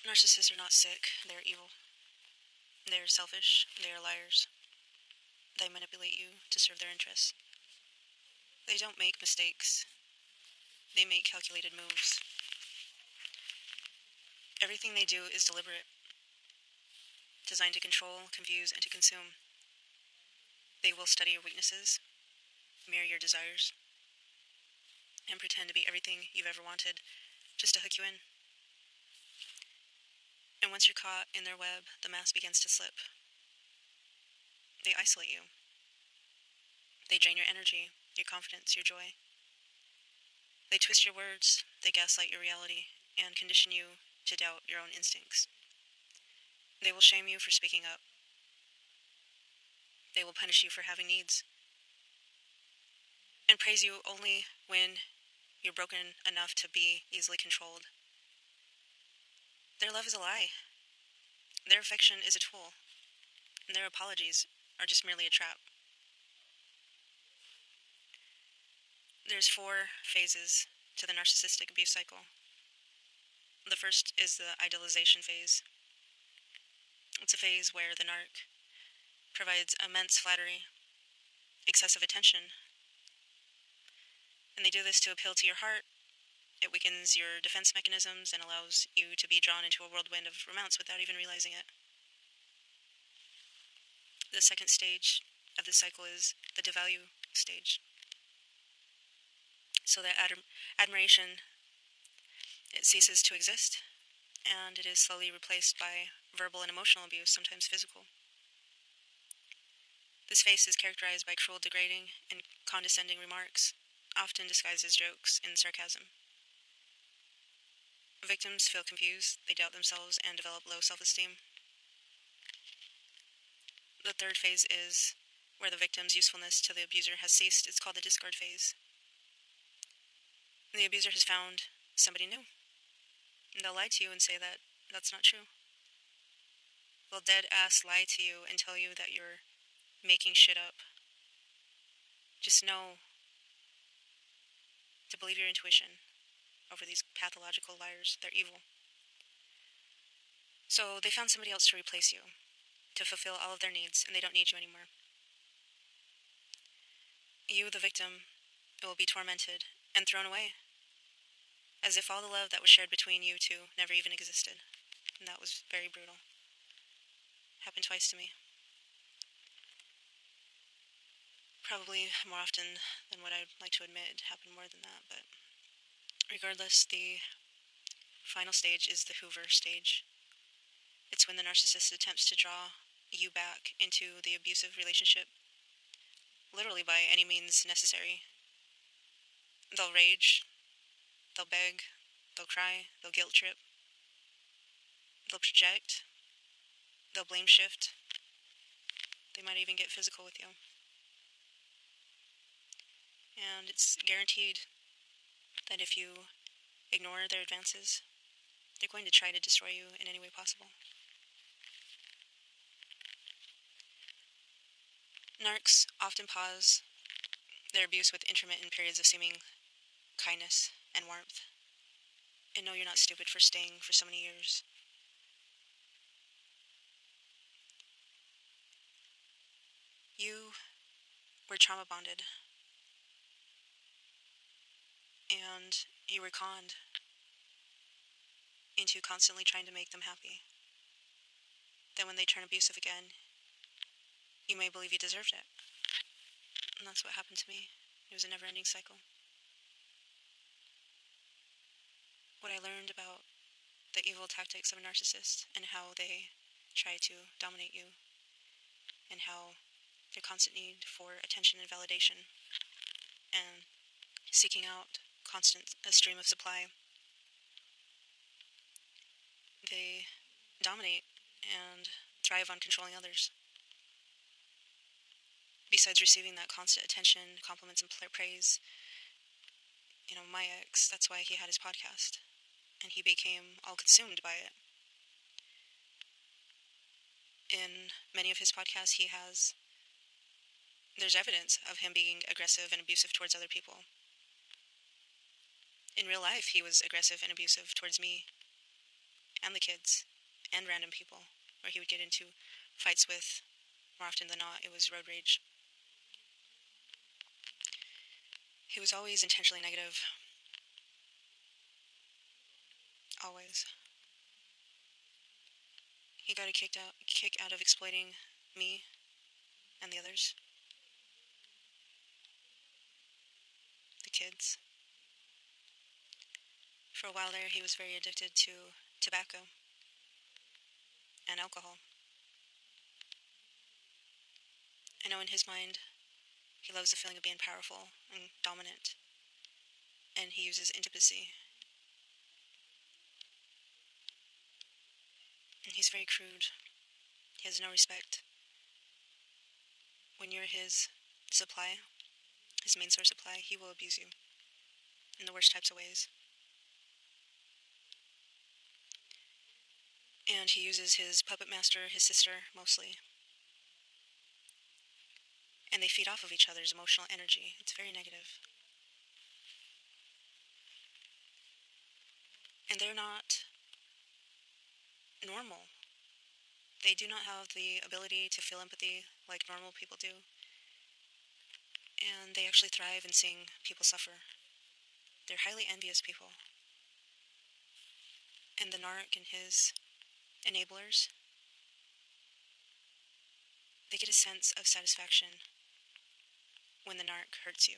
Narcissists are not sick, they're evil. They're selfish, they are liars. They manipulate you to serve their interests. They don't make mistakes, they make calculated moves. Everything they do is deliberate, designed to control, confuse, and to consume. They will study your weaknesses, mirror your desires, and pretend to be everything you've ever wanted just to hook you in. And once you're caught in their web, the mask begins to slip. They isolate you. They drain your energy, your confidence, your joy. They twist your words, they gaslight your reality, and condition you to doubt your own instincts. They will shame you for speaking up. They will punish you for having needs. And praise you only when you're broken enough to be easily controlled. Their love is a lie. Their affection is a tool. And their apologies are just merely a trap. There's 4 phases to the narcissistic abuse cycle. The first is the idealization phase. It's a phase where the narc provides immense flattery, excessive attention, and they do this to appeal to your heart. It weakens your defense mechanisms and allows you to be drawn into a whirlwind of romance without even realizing it. The second stage of this cycle is the devalue stage. So that admiration, it ceases to exist, and it is slowly replaced by verbal and emotional abuse, sometimes physical. This phase is characterized by cruel, degrading, and condescending remarks, often disguised as jokes and sarcasm. Victims feel confused, they doubt themselves, and develop low self-esteem. The third phase is where the victim's usefulness to the abuser has ceased. It's called the discard phase. And the abuser has found somebody new. And they'll lie to you and say that that's not true. They'll dead-ass lie to you and tell you that you're making shit up. Just know to believe your intuition over these pathological liars. They're evil. So they found somebody else to replace you, to fulfill all of their needs, and they don't need you anymore. You, the victim, will be tormented and thrown away, as if all the love that was shared between you two never even existed. And that was very brutal. Happened twice to me. Probably more often than what I'd like to admit. It happened more than that, but regardless, the final stage is the Hoover stage. It's when the narcissist attempts to draw you back into the abusive relationship, literally by any means necessary. They'll rage, they'll beg, they'll cry, they'll guilt trip, they'll project, they'll blame shift, they might even get physical with you. And it's guaranteed that if you ignore their advances, they're going to try to destroy you in any way possible. Narcs often pause their abuse with intermittent periods of seeming kindness and warmth. And no, you're not stupid for staying for so many years. You were trauma bonded, and you were conned into constantly trying to make them happy. Then when they turn abusive again, you may believe you deserved it. And that's what happened to me. It was a never-ending cycle. What I learned about the evil tactics of a narcissist and how they try to dominate you, and how their constant need for attention and validation, and seeking out a stream of supply. They dominate and thrive on controlling others. Besides receiving that constant attention, compliments, and praise, my ex, that's why he had his podcast, and he became all consumed by it. In many of his podcasts, there's evidence of him being aggressive and abusive towards other people. In real life, he was aggressive and abusive towards me. and the kids and random people, where he would get into fights with. More often than not, it was road rage. He was always intentionally negative. Always. He got a kick out of exploiting me and the others. The kids. For a while there, he was very addicted to tobacco and alcohol. I know in his mind, he loves the feeling of being powerful and dominant, and he uses intimacy. And he's very crude. He has no respect. When you're his supply, his main source supply, he will abuse you in the worst types of ways. And he uses his puppet master, his sister, mostly. And they feed off of each other's emotional energy. It's very negative. And they're not normal. They do not have the ability to feel empathy like normal people do. And they actually thrive in seeing people suffer. They're highly envious people. And the narc and his enablers, they get a sense of satisfaction when the narc hurts you.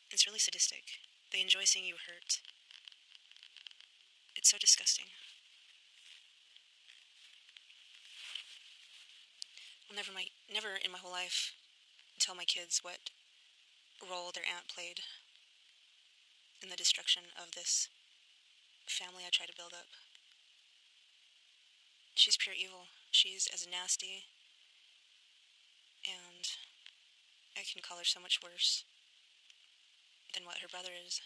It's really sadistic. They enjoy seeing you hurt. It's so disgusting. I'll never in my whole life tell my kids what role their aunt played in the destruction of this family I try to build up. She's pure evil. She's as nasty, and I can call her so much worse than what her brother is.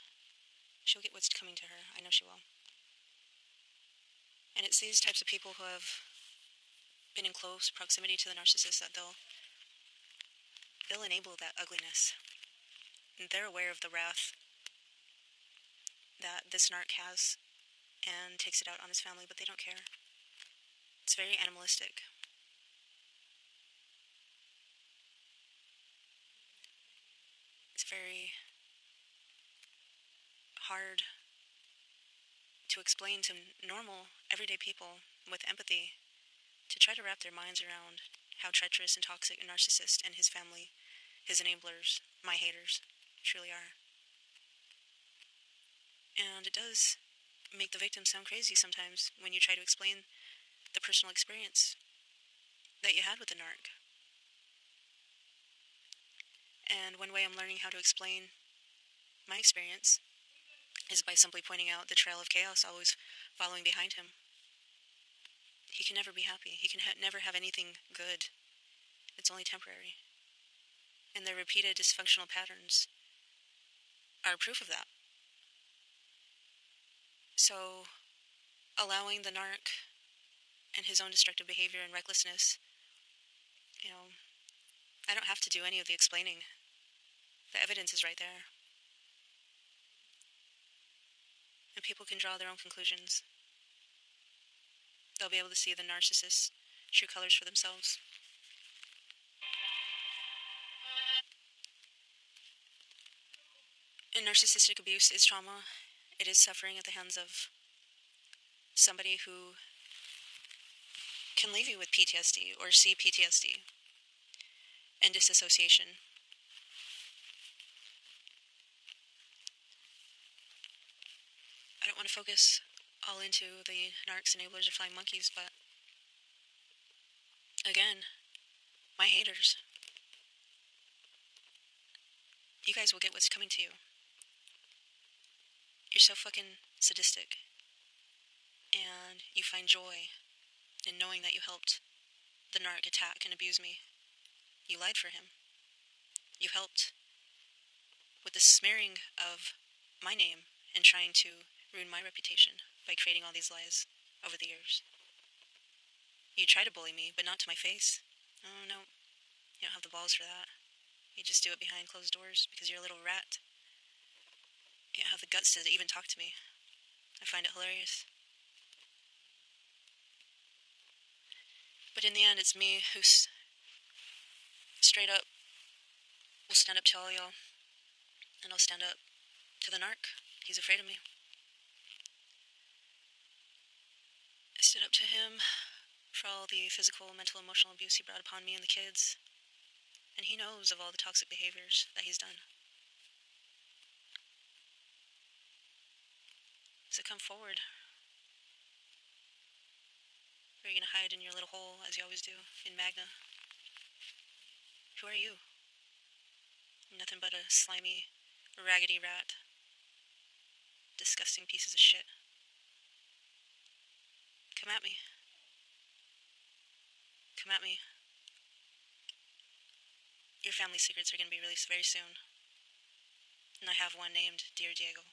She'll get what's coming to her. I know she will. And it's these types of people who have been in close proximity to the narcissist that they'll enable that ugliness. And they're aware of the wrath that this narc has and takes it out on his family, but they don't care. It's very animalistic. It's very hard to explain to normal, everyday people with empathy to try to wrap their minds around how treacherous and toxic a narcissist and his family, his enablers, my haters, truly are. And it does make the victim sound crazy sometimes when you try to explain the personal experience that you had with the narc. And one way I'm learning how to explain my experience is by simply pointing out the trail of chaos always following behind him. He can never be happy. He can never have anything good. It's only temporary. And their repeated dysfunctional patterns are proof of that. So, allowing the narc and his own destructive behavior and recklessness, I don't have to do any of the explaining. The evidence is right there. And people can draw their own conclusions. They'll be able to see the narcissist's true colors for themselves. And narcissistic abuse is trauma. It is suffering at the hands of somebody who can leave you with PTSD or see PTSD and disassociation. I don't want to focus all into the narcs, enablers, or flying monkeys, but again, my haters, you guys will get what's coming to you. You're so fucking sadistic, and you find joy in knowing that you helped the narc attack and abuse me. You lied for him. You helped with the smearing of my name and trying to ruin my reputation by creating all these lies over the years. You try to bully me, but not to my face. Oh, no. You don't have the balls for that. You just do it behind closed doors because you're a little rat. You don't have the guts to even talk to me. I find it hilarious. But in the end, it's me who's straight up will stand up to all y'all. And I'll stand up to the narc. He's afraid of me. I stood up to him for all the physical, mental, emotional abuse he brought upon me and the kids. And he knows of all the toxic behaviors that he's done. So come forward. Or are you going to hide in your little hole, as you always do, in Magna? Who are you? I'm nothing but a slimy, raggedy rat. Disgusting pieces of shit. Come at me. Come at me. Your family secrets are going to be released very soon. And I have one named Dear Diego.